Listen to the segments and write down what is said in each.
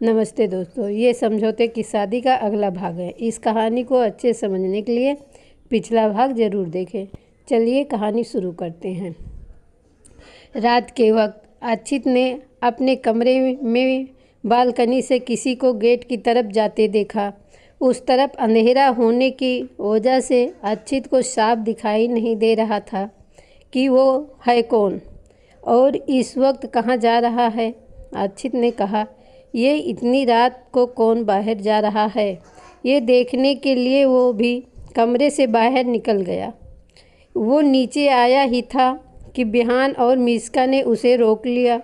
नमस्ते दोस्तों, ये समझौते की शादी का अगला भाग है। इस कहानी को अच्छे समझने के लिए पिछला भाग ज़रूर देखें। चलिए कहानी शुरू करते हैं। रात के वक्त अक्षित ने अपने कमरे में बालकनी से किसी को गेट की तरफ जाते देखा। उस तरफ अंधेरा होने की वजह से अक्षित को साफ दिखाई नहीं दे रहा था कि वो है कौन और इस वक्त कहाँ जा रहा है। अक्षित ने कहा, ये इतनी रात को कौन बाहर जा रहा है? ये देखने के लिए वो भी कमरे से बाहर निकल गया। वो नीचे आया ही था कि बिहान और मिस्का ने उसे रोक लिया।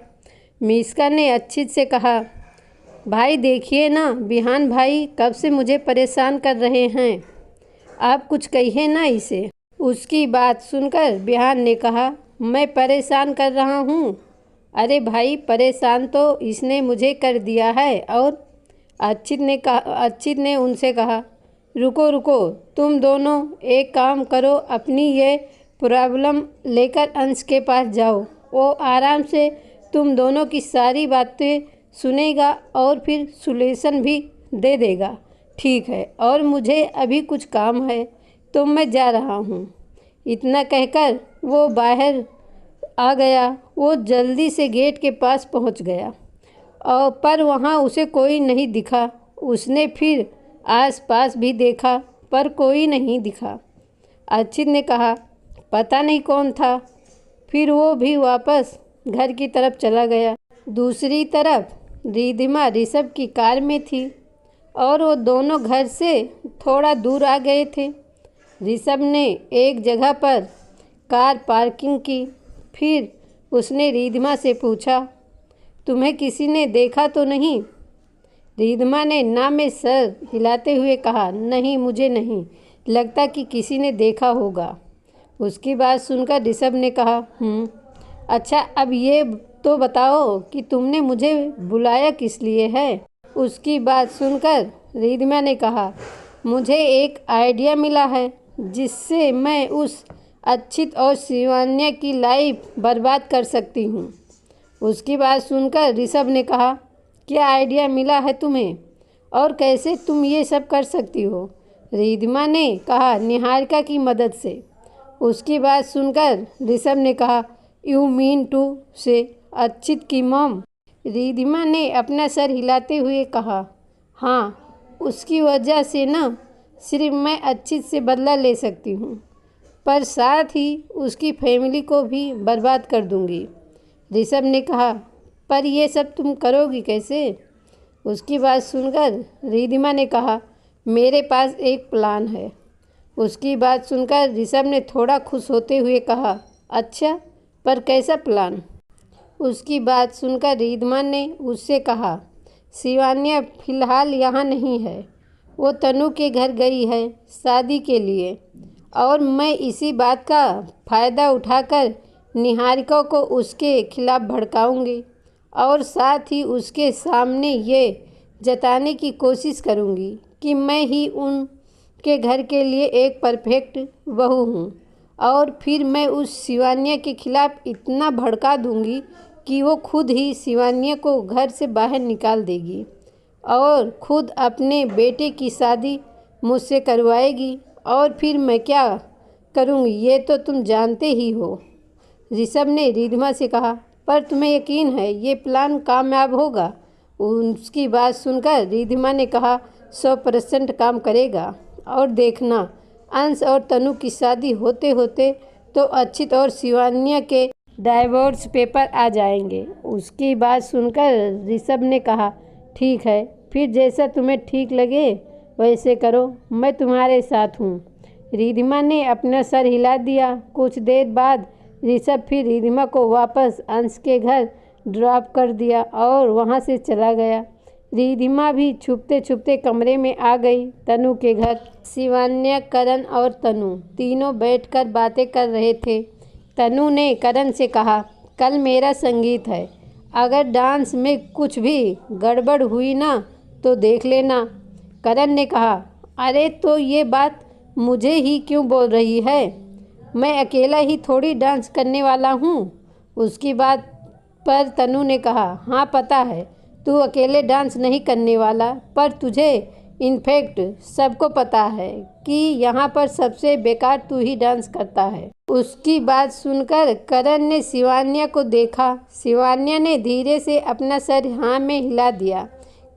मिस्का ने अक्षित से कहा, भाई देखिए ना, बिहान भाई कब से मुझे परेशान कर रहे हैं, आप कुछ कहिए ना इसे। उसकी बात सुनकर बिहान ने कहा, मैं परेशान कर रहा हूँ? अरे भाई, परेशान तो इसने मुझे कर दिया है। और अक्षित ने उनसे कहा, रुको रुको, तुम दोनों एक काम करो, अपनी ये प्रॉब्लम लेकर अंश के पास जाओ। वो आराम से तुम दोनों की सारी बातें सुनेगा और फिर सॉल्यूशन भी दे देगा। ठीक है, और मुझे अभी कुछ काम है तो मैं जा रहा हूँ। इतना कहकर वो बाहर आ गया। वो जल्दी से गेट के पास पहुंच गया और पर वहां उसे कोई नहीं दिखा। उसने फिर आसपास भी देखा पर कोई नहीं दिखा। अक्षित ने कहा, पता नहीं कौन था। फिर वो भी वापस घर की तरफ चला गया। दूसरी तरफ रिद्धिमा ऋषभ की कार में थी और वो दोनों घर से थोड़ा दूर आ गए थे। ऋषभ ने एक जगह पर कार पार्किंग की। फिर उसने रिद्धिमा से पूछा, तुम्हें किसी ने देखा तो नहीं? रिद्धिमा ने ना में सर हिलाते हुए कहा, नहीं, मुझे नहीं लगता कि किसी ने देखा होगा। उसकी बात सुनकर ऋषभ ने कहा, अच्छा, अब ये तो बताओ कि तुमने मुझे बुलाया किस लिए है? उसकी बात सुनकर रिद्धिमा ने कहा, मुझे एक आइडिया मिला है जिससे मैं उस अक्षित और शिवान्या की लाइफ बर्बाद कर सकती हूँ। उसकी बात सुनकर ऋषभ ने कहा, क्या आइडिया मिला है तुम्हें और कैसे तुम ये सब कर सकती हो? रिद्धिमा ने कहा, निहारिका की मदद से। उसकी बात सुनकर ऋषभ ने कहा, यू मीन टू से अक्षित की मॉम? रिद्धिमा ने अपना सर हिलाते हुए कहा, हाँ, उसकी वजह से ना सिर्फ मैं अक्षित से बदला ले सकती हूँ पर साथ ही उसकी फैमिली को भी बर्बाद कर दूंगी। ऋषभ ने कहा, पर ये सब तुम करोगी कैसे? उसकी बात सुनकर रिद्धिमा ने कहा, मेरे पास एक प्लान है। उसकी बात सुनकर ऋषभ ने थोड़ा खुश होते हुए कहा, अच्छा, पर कैसा प्लान? उसकी बात सुनकर रिद्धिमा ने उससे कहा, शिवान्या फिलहाल यहाँ नहीं है, वो तनु के घर गई है शादी के लिए और मैं इसी बात का फ़ायदा उठाकर निहारिका को उसके खिलाफ भड़काऊंगी और साथ ही उसके सामने ये जताने की कोशिश करूंगी कि मैं ही उनके घर के लिए एक परफेक्ट बहू हूँ। और फिर मैं उस शिवान्या के खिलाफ इतना भड़का दूंगी कि वो खुद ही शिवान्या को घर से बाहर निकाल देगी और खुद अपने बेटे की शादी मुझसे करवाएगी। और फिर मैं क्या करूँगी ये तो तुम जानते ही हो। ऋषभ ने रिद्धिमा से कहा, पर तुम्हें यकीन है ये प्लान कामयाब होगा? उसकी बात सुनकर रिद्धिमा ने कहा, 100% काम करेगा। और देखना, अंश और तनु की शादी होते होते तो अक्षित और शिवान्या के डाइवोर्स पेपर आ जाएंगे। उसकी बात सुनकर ऋषभ ने कहा, ठीक है, फिर जैसा तुम्हें ठीक लगे वैसे करो, मैं तुम्हारे साथ हूँ। रिद्धिमा ने अपना सर हिला दिया। कुछ देर बाद ऋषभ फिर रिद्धिमा को वापस अंश के घर ड्रॉप कर दिया और वहाँ से चला गया। रिद्धिमा भी छुपते छुपते कमरे में आ गई तनु के घर। शिवान्या, करण और तनु तीनों बैठकर बातें कर रहे थे। तनु ने करण से कहा, कल मेरा संगीत है, अगर डांस में कुछ भी गड़बड़ हुई ना तो देख लेना। करण ने कहा, अरे तो ये बात मुझे ही क्यों बोल रही है, मैं अकेला ही थोड़ी डांस करने वाला हूँ। उसकी बात पर तनु ने कहा, हाँ पता है, तू अकेले डांस नहीं करने वाला, पर तुझे इनफैक्ट सबको पता है कि यहाँ पर सबसे बेकार तू ही डांस करता है। उसकी बात सुनकर करण ने शिवान्या को देखा। शिवान्या ने धीरे से अपना सर हाँ में हिला दिया।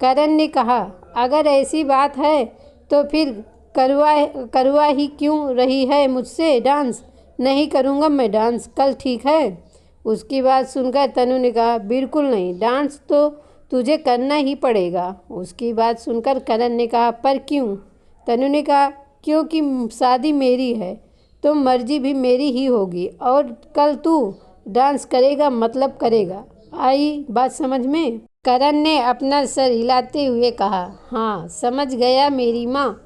करण ने कहा, अगर ऐसी बात है तो फिर करवा ही क्यों रही है मुझसे डांस? नहीं करूँगा मैं डांस कल, ठीक है? उसकी बात सुनकर तनु ने कहा, बिल्कुल नहीं, डांस तो तुझे करना ही पड़ेगा। उसकी बात सुनकर करण ने कहा, पर क्यों? तनु ने कहा, क्योंकि शादी मेरी है तो मर्जी भी मेरी ही होगी, और कल तू डांस करेगा मतलब करेगा। आई बात समझ में? करण ने अपना सर हिलाते हुए कहा, हाँ समझ गया मेरी माँ।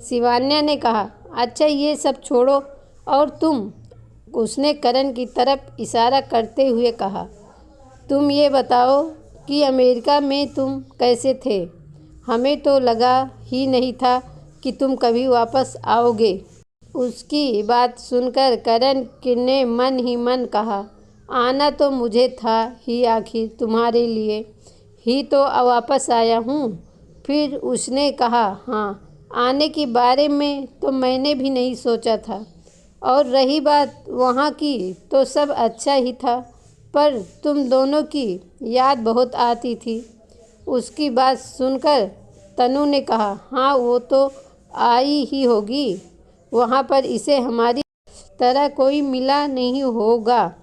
शिवान्या ने कहा, अच्छा ये सब छोड़ो और तुम? उसने करण की तरफ इशारा करते हुए कहा, तुम ये बताओ कि अमेरिका में तुम कैसे थे? हमें तो लगा ही नहीं था कि तुम कभी वापस आओगे। उसकी बात सुनकर करण ने मन ही मन कहा, आना तो मुझे था ही, आखिर तुम्हारे लिए ही तो वापस आया हूँ। फिर उसने कहा, हाँ आने के बारे में तो मैंने भी नहीं सोचा था, और रही बात वहाँ की तो सब अच्छा ही था, पर तुम दोनों की याद बहुत आती थी। उसकी बात सुनकर तनु ने कहा, हाँ वो तो आई ही होगी, वहाँ पर इसे हमारी तरह कोई मिला नहीं होगा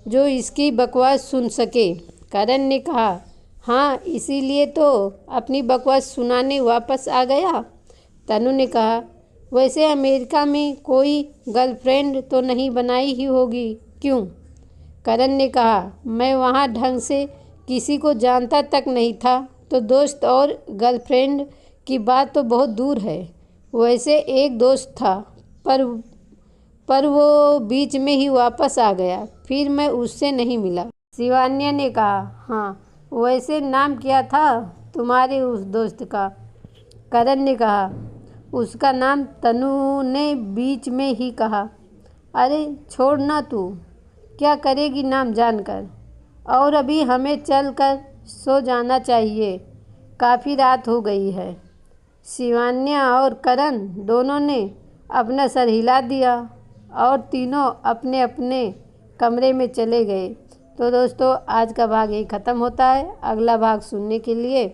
जो इसकी बकवास सुन सके। करण ने कहा, हाँ इसीलिए तो अपनी बकवास सुनाने वापस आ गया। तनु ने कहा, वैसे अमेरिका में कोई गर्लफ्रेंड तो नहीं बनाई ही होगी, क्यों? करण ने कहा, मैं वहाँ ढंग से किसी को जानता तक नहीं था, तो दोस्त और गर्लफ्रेंड की बात तो बहुत दूर है। वैसे एक दोस्त था, पर वो बीच में ही वापस आ गया, फिर मैं उससे नहीं मिला। शिवान्या ने कहा, हाँ वैसे नाम क्या था तुम्हारे उस दोस्त का? करण ने कहा, उसका नाम? तनु ने बीच में ही कहा, अरे छोड़ ना, तू क्या करेगी नाम जानकर? और अभी हमें चल कर सो जाना चाहिए, काफ़ी रात हो गई है। शिवान्या और करण दोनों ने अपना सर हिला दिया और तीनों अपने अपने कमरे में चले गए। तो दोस्तों आज का भाग यही ख़त्म होता है। अगला भाग सुनने के लिए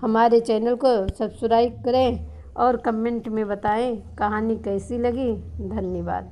हमारे चैनल को सब्सक्राइब करें और कमेंट में बताएं कहानी कैसी लगी। धन्यवाद।